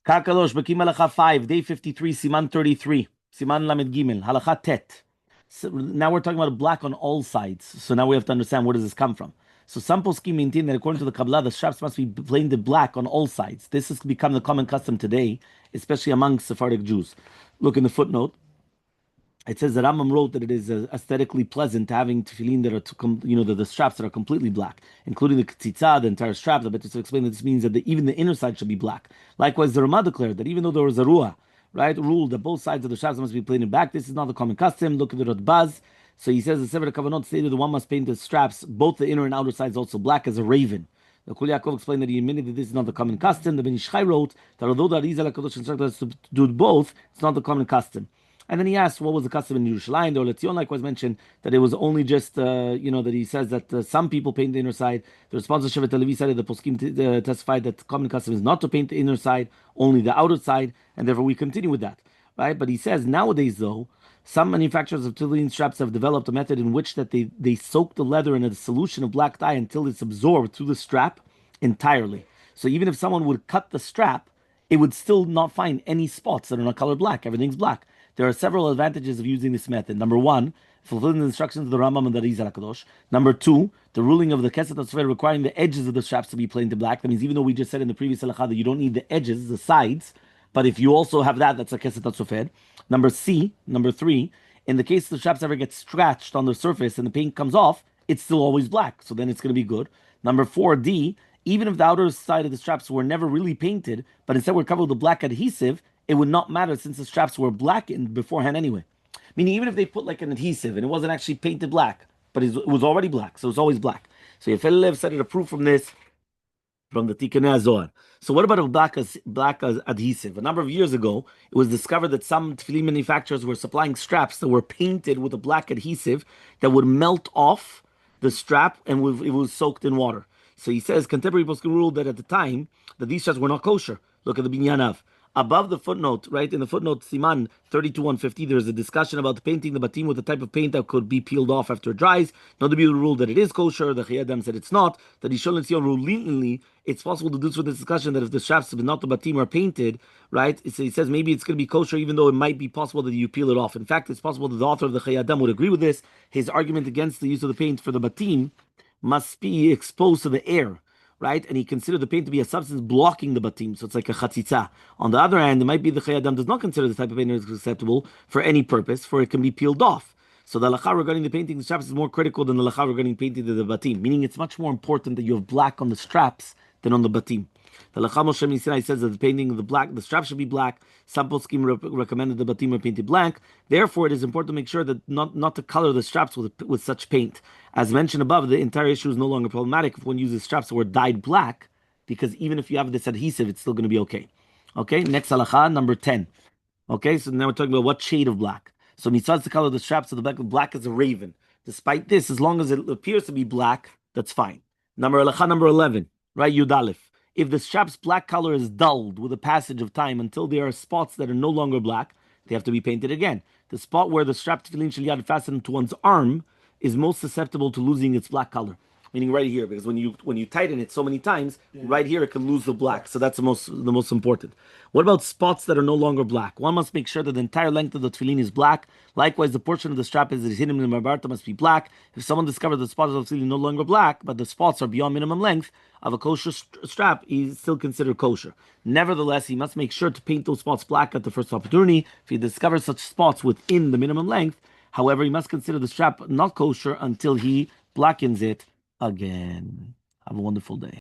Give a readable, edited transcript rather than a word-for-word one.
Kakalosh, Bekiim Halacha 5, day 53, Siman 33, Siman Lamed Gimel, Halacha Tet. So now we're talking about black on all sides. So now we have to understand where does this come from. So some poskim maintain that according to the Kabbalah, the straps must be painted black on all sides. This has become the common custom today, especially among Sephardic Jews. Look in the footnote. It says that Rambam wrote that it is aesthetically pleasant having tefillin that are, the straps that are completely black, including the ktzitzah, the entire strap. The Betis explained that this means that even the inner side should be black. Likewise, the Ramah declared that even though there was a ruah, right, ruled that both sides of the straps must be painted black, this is not the common custom. Look at the Radbaz. So he says the Sefer Kavanot stated the one must paint the straps, both the inner and outer sides, also black as a raven. The Kul Yaakov explained that he admitted that this is not the common custom. The Ben Ish Chai wrote that although the Arizal HaKadosh instructed us to do both, it's not the common custom. And then he asked, what was the custom in Yerushalayim? The Oletzion likewise mentioned that it was only just, that he says that some people paint the inner side. The response of Shevet Levi said that the poskim testified that the common custom is not to paint the inner side, only the outer side, and therefore we continue with that, right? But he says nowadays, though, some manufacturers of tefillin straps have developed a method in which that they soak the leather in a solution of black dye until it's absorbed through the strap entirely. So even if someone would cut the strap, it would still not find any spots that are not colored black. Everything's black. There are several advantages of using this method. Number one, fulfilling the instructions of the Rambam and the Arizal HaKadosh. Number two, the ruling of the Keset HaSofer requiring the edges of the straps to be painted black. That means even though we just said in the previous halacha that you don't need the edges, the sides, but if you also have that, that's a Keset HaSofer. Number three, in the case the straps ever get scratched on the surface and the paint comes off, it's still always black. So then it's going to be good. Number four, D, even if the outer side of the straps were never really painted, but instead were covered with a black adhesive, it would not matter since the straps were blackened beforehand anyway. Meaning even if they put like an adhesive and it wasn't actually painted black, but it was already black, so it's always black. So Yefelev said it approved from this, from the Tikkun Zohar. So what about a black adhesive? A number of years ago, it was discovered that some tefillin manufacturers were supplying straps that were painted with a black adhesive that would melt off the strap and it was soaked in water. So he says contemporary poskim ruled that at the time that these straps were not kosher. Look at the Binyan Av. Above the footnote, right, in the footnote Siman 32-150, there's a discussion about painting the batim with a type of paint that could be peeled off after it dries. Not to be ruled that it is kosher. The Chayadam said it's not. That Yishol Tzion ruled leniently. It's possible to do for this discussion that if the straps, but not the batim, are painted, right, so he says maybe it's going to be kosher, even though it might be possible that you peel it off. In fact, it's possible that the author of the Chayadam would agree with this. His argument against the use of the paint for the batim must be exposed to the air, right? And he considered the paint to be a substance blocking the batim, so it's like a chatzitza. On the other hand, it might be the Chayadam does not consider this type of paint as acceptable for any purpose, for it can be peeled off. So the halacha regarding the painting the straps is more critical than the halacha regarding painting the batim, meaning it's much more important that you have black on the straps than on the batim. The halacha Moshe Sinai says that the painting of the straps should be black. Some poskim recommended the batim are painted black. Therefore, it is important to make sure that not to color the straps with such paint. As mentioned above, the entire issue is no longer problematic if one uses straps that were dyed black, because even if you have this adhesive, it's still going to be okay. Okay, next halacha, number 10. Okay, so now we're talking about what shade of black. So mitzvah to color the straps of the black as a raven. Despite this, as long as it appears to be black, that's fine. Halacha number 11, right, Yud Aleph. If the strap's black color is dulled with the passage of time until there are spots that are no longer black, they have to be painted again. The spot where the strap tefillin shel yad fastened to one's arm is most susceptible to losing its black color. Meaning right here, because when you tighten it so many times, right here it can lose the black. So that's the most important. What about spots that are no longer black? One must make sure that the entire length of the tefillin is black. Likewise, the portion of the strap that is hidden in the mabarta must be black. If someone discovers the spots of the tefillin no longer black, but the spots are beyond minimum length of a kosher strap, he's still considered kosher. Nevertheless, he must make sure to paint those spots black at the first opportunity. If he discovers such spots within the minimum length, however, he must consider the strap not kosher until he blackens it again. Have a wonderful day.